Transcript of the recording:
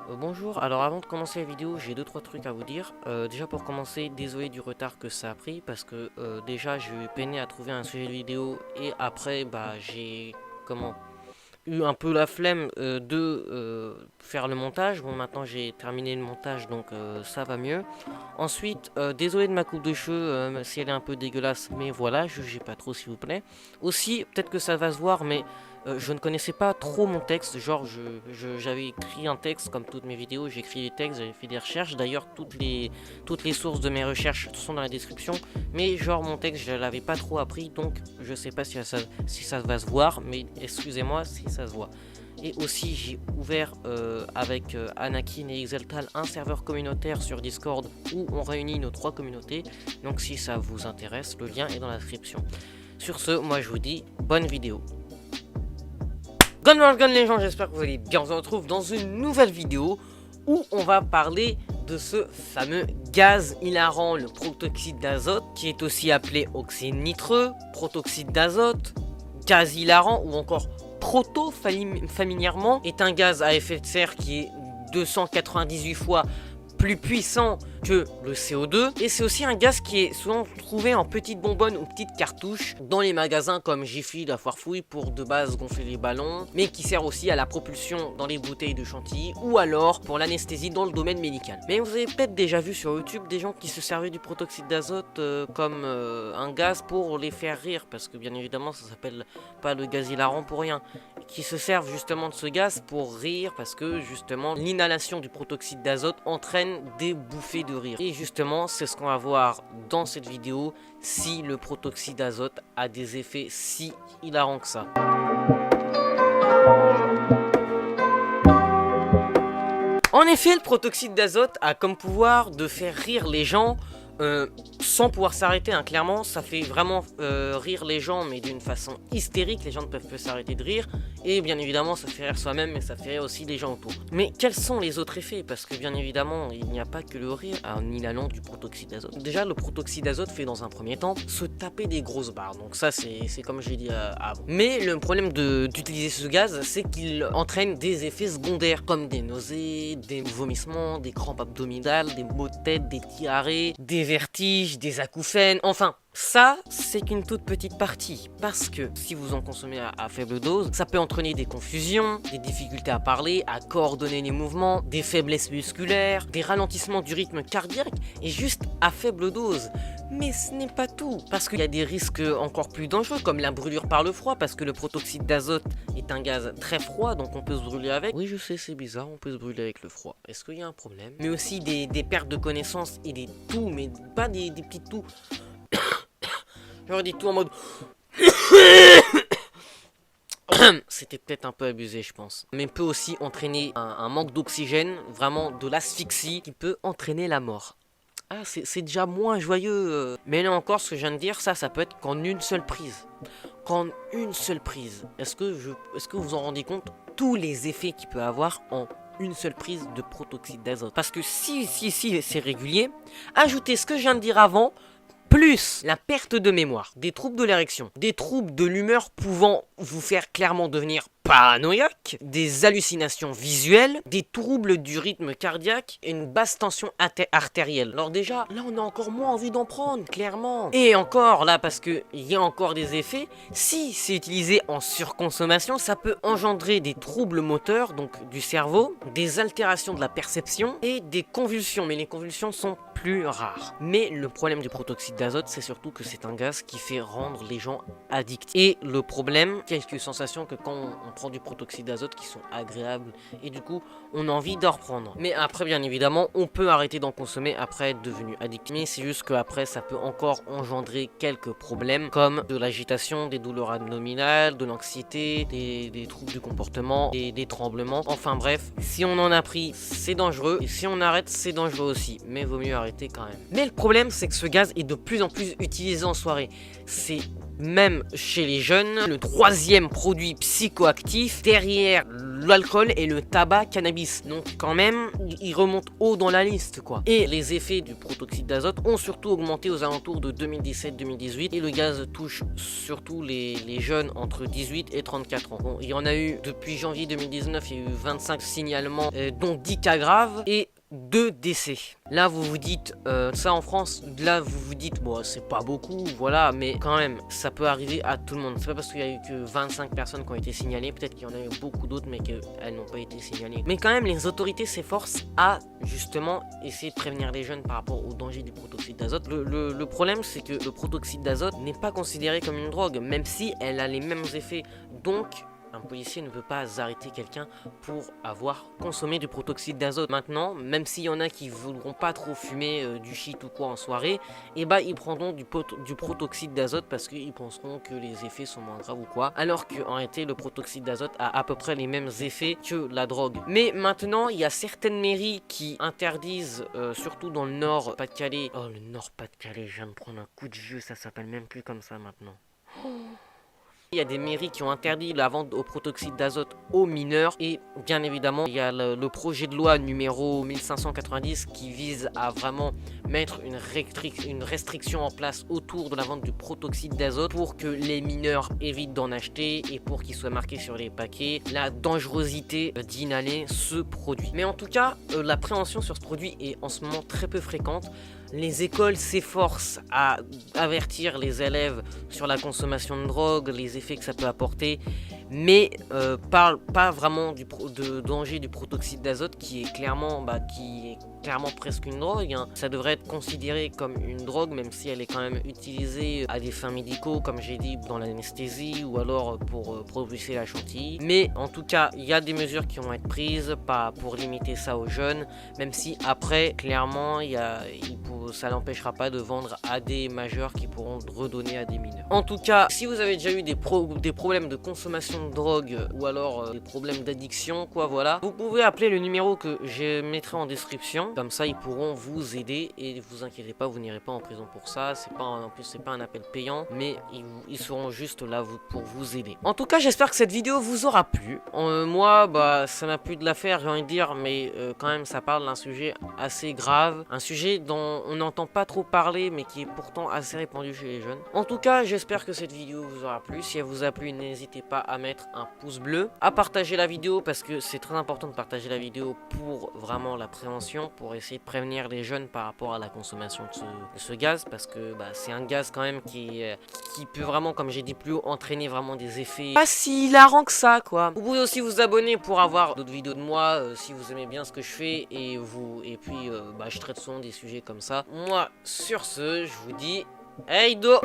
Bonjour, alors avant de commencer la vidéo, j'ai 2-3 trucs à vous dire. Déjà pour commencer, désolé du retard que ça a pris parce que déjà j'ai peiné à trouver un sujet de vidéo et après j'ai eu un peu la flemme de faire le montage. Bon, maintenant j'ai terminé le montage donc ça va mieux. Ensuite, désolé de ma coupe de cheveux si elle est un peu dégueulasse, mais voilà, jugez pas trop s'il vous plaît. Aussi, peut-être que ça va se voir, mais je ne connaissais pas trop mon texte. Genre, j'avais écrit un texte comme toutes mes vidéos, j'ai écrit des textes, j'avais fait des recherches. D'ailleurs, toutes les sources de mes recherches sont dans la description. Mais genre, mon texte, je l'avais pas trop appris, donc je sais pas si ça va se voir, mais excusez-moi si ça se voit. Et aussi j'ai ouvert avec Anakin et Exeltal un serveur communautaire sur Discord où on réunit nos 3 communautés. Donc si ça vous intéresse, le lien est dans la description. Sur ce, moi je vous dis bonne vidéo. Gun les gens, j'espère que vous allez bien. On se retrouve dans une nouvelle vidéo où on va parler de ce fameux gaz hilarant, le protoxyde d'azote, qui est aussi appelé oxyde nitreux, protoxyde d'azote, gaz hilarant ou encore proto familièrement, est un gaz à effet de serre qui est 298 fois plus puissant que le CO2, et c'est aussi un gaz qui est souvent trouvé en petites bonbonnes ou petites cartouches dans les magasins comme Jiffy, la Foire Fouille pour de base gonfler les ballons, mais qui sert aussi à la propulsion dans les bouteilles de chantilly ou alors pour l'anesthésie dans le domaine médical. Mais vous avez peut-être déjà vu sur YouTube des gens qui se servaient du protoxyde d'azote comme un gaz pour les faire rire, parce que bien évidemment ça s'appelle pas le gaz hilarant pour rien, qui se servent justement de ce gaz pour rire parce que justement l'inhalation du protoxyde d'azote entraîne des bouffées de rire. Et justement c'est ce qu'on va voir dans cette vidéo, si le protoxyde d'azote a des effets si hilarants que ça. En effet, le protoxyde d'azote a comme pouvoir de faire rire les gens sans pouvoir s'arrêter, hein. Clairement ça fait vraiment rire les gens, mais d'une façon hystérique. Les gens ne peuvent plus s'arrêter de rire, et bien évidemment ça fait rire soi-même, mais ça fait rire aussi les gens autour. Mais quels sont les autres effets? Parce que bien évidemment il n'y a pas que le rire en inhalant du protoxyde d'azote. Déjà, le protoxyde d'azote fait dans un premier temps se taper des grosses barres, donc ça c'est comme j'ai dit avant. Mais le problème d'utiliser ce gaz, c'est qu'il entraîne des effets secondaires comme des nausées, des vomissements, des crampes abdominales, des maux de tête, des diarrhées, des vertiges, des acouphènes, enfin ça c'est qu'une toute petite partie, parce que si vous en consommez à faible dose, ça peut entraîner des confusions, des difficultés à parler, à coordonner les mouvements, des faiblesses musculaires, des ralentissements du rythme cardiaque, et juste à faible dose. Mais ce n'est pas tout, parce qu'il y a des risques encore plus dangereux comme la brûlure par le froid, parce que le protoxyde d'azote est un gaz très froid, donc on peut se brûler avec. Oui, je sais, c'est bizarre, on peut se brûler avec le froid. Est-ce qu'il y a un problème? Mais aussi des pertes de connaissance et des toux, mais pas des petits toux. J'aurais dit tout en mode... C'était peut-être un peu abusé, je pense. Mais peut aussi entraîner un manque d'oxygène, vraiment de l'asphyxie, qui peut entraîner la mort. Ah, c'est déjà moins joyeux. Mais là encore, ce que je viens de dire, ça peut être qu'en une seule prise. Qu'en une seule prise. Est-ce que vous vous en rendez compte? Tous les effets qu'il peut avoir en une seule prise de protoxyde d'azote. Parce que si c'est régulier, ajoutez ce que je viens de dire avant, plus la perte de mémoire, des troubles de l'érection, des troubles de l'humeur pouvant vous faire clairement devenir paranoïaque, des hallucinations visuelles, des troubles du rythme cardiaque et une basse tension artérielle. Alors déjà, là on a encore moins envie d'en prendre, clairement. Et encore là, parce qu'il y a encore des effets, si c'est utilisé en surconsommation, ça peut engendrer des troubles moteurs, donc du cerveau, des altérations de la perception et des convulsions, mais les convulsions sont plus rares. Mais le problème du protoxyde d'azote, c'est surtout que c'est un gaz qui fait rendre les gens addicts. Et le problème, quelques sensations que quand on prend du protoxyde d'azote qui sont agréables, et du coup on a envie d'en reprendre. Mais après bien évidemment on peut arrêter d'en consommer après être devenu addict, mais c'est juste qu'après ça peut encore engendrer quelques problèmes comme de l'agitation, des douleurs abdominales, de l'anxiété, des troubles du comportement, des tremblements, enfin bref, si on en a pris c'est dangereux, et si on arrête c'est dangereux aussi, mais vaut mieux arrêter quand même. Mais le problème c'est que ce gaz est de plus en plus utilisé en soirée, c'est même chez les jeunes le troisième produit psychoactif derrière l'alcool et le tabac cannabis. Donc quand même, il remonte haut dans la liste quoi. Et les effets du protoxyde d'azote ont surtout augmenté aux alentours de 2017-2018 et le gaz touche surtout les jeunes entre 18 et 34 ans. Bon, il y en a eu depuis janvier 2019, il y a eu 25 signalements dont 10 cas graves et 2 décès. Là vous vous dites, ça en France, là vous vous dites, bon c'est pas beaucoup, voilà, mais quand même, ça peut arriver à tout le monde. C'est pas parce qu'il y a eu que 25 personnes qui ont été signalées, peut-être qu'il y en a eu beaucoup d'autres, mais qu'elles n'ont pas été signalées. Mais quand même, les autorités s'efforcent à, justement, essayer de prévenir les jeunes par rapport au danger du protoxyde d'azote. Le problème, c'est que le protoxyde d'azote n'est pas considéré comme une drogue, même si elle a les mêmes effets. Donc, un policier ne peut pas arrêter quelqu'un pour avoir consommé du protoxyde d'azote. Maintenant, même s'il y en a qui ne voudront pas trop fumer du shit ou quoi en soirée, et bah ils prendront du protoxyde d'azote parce qu'ils penseront que les effets sont moins graves ou quoi. Alors qu'en réalité, le protoxyde d'azote a à peu près les mêmes effets que la drogue. Mais maintenant, il y a certaines mairies qui interdisent, surtout dans le Nord Pas-de-Calais. Oh, le Nord Pas-de-Calais, je viens de prendre un coup de vieux, ça s'appelle même plus comme ça maintenant. Il y a des mairies qui ont interdit la vente au protoxyde d'azote aux mineurs et bien évidemment il y a le projet de loi numéro 1590 qui vise à vraiment mettre une restriction en place autour de la vente du protoxyde d'azote pour que les mineurs évitent d'en acheter et pour qu'il soit marqué sur les paquets la dangerosité d'inhaler ce produit. Mais en tout cas, la prévention sur ce produit est en ce moment très peu fréquente. Les écoles s'efforcent à avertir les élèves sur la consommation de drogue, les effets que ça peut apporter, mais parlent pas vraiment de danger du protoxyde d'azote qui est clairement presque une drogue. Hein. Ça devrait être considéré comme une drogue, même si elle est quand même utilisée à des fins médicaux, comme j'ai dit, dans l'anesthésie ou alors pour propulser la chantilly. Mais en tout cas, il y a des mesures qui vont être prises pour limiter ça aux jeunes, même si après, clairement, ça n'empêchera pas de vendre à des majeurs qui pourront redonner à des mineurs. En tout cas, si vous avez déjà eu des problèmes de consommation de drogue ou alors des problèmes d'addiction, quoi, voilà, vous pouvez appeler le numéro que je mettrai en description. Comme ça, ils pourront vous aider et vous inquiétez pas, vous n'irez pas en prison pour ça. En plus, c'est pas un appel payant, mais ils seront juste là pour vous aider. En tout cas, j'espère que cette vidéo vous aura plu. Moi, ça m'a plu de la faire, j'ai envie de dire, mais quand même, ça parle d'un sujet assez grave, un sujet dont on n'entend pas trop parler, mais qui est pourtant assez répandu chez les jeunes. En tout cas, j'espère que cette vidéo vous aura plu. Si elle vous a plu, n'hésitez pas à mettre un pouce bleu, à partager la vidéo parce que c'est très important de partager la vidéo pour vraiment la prévention, pour essayer de prévenir les jeunes par rapport à la consommation de ce gaz, parce que c'est un gaz quand même qui peut vraiment, comme j'ai dit plus haut, entraîner vraiment des effets pas si hilarants que ça quoi. Vous pouvez aussi vous abonner pour avoir d'autres vidéos de moi si vous aimez bien ce que je fais et puis je traite souvent des sujets comme ça. Moi sur ce, je vous dis hey do.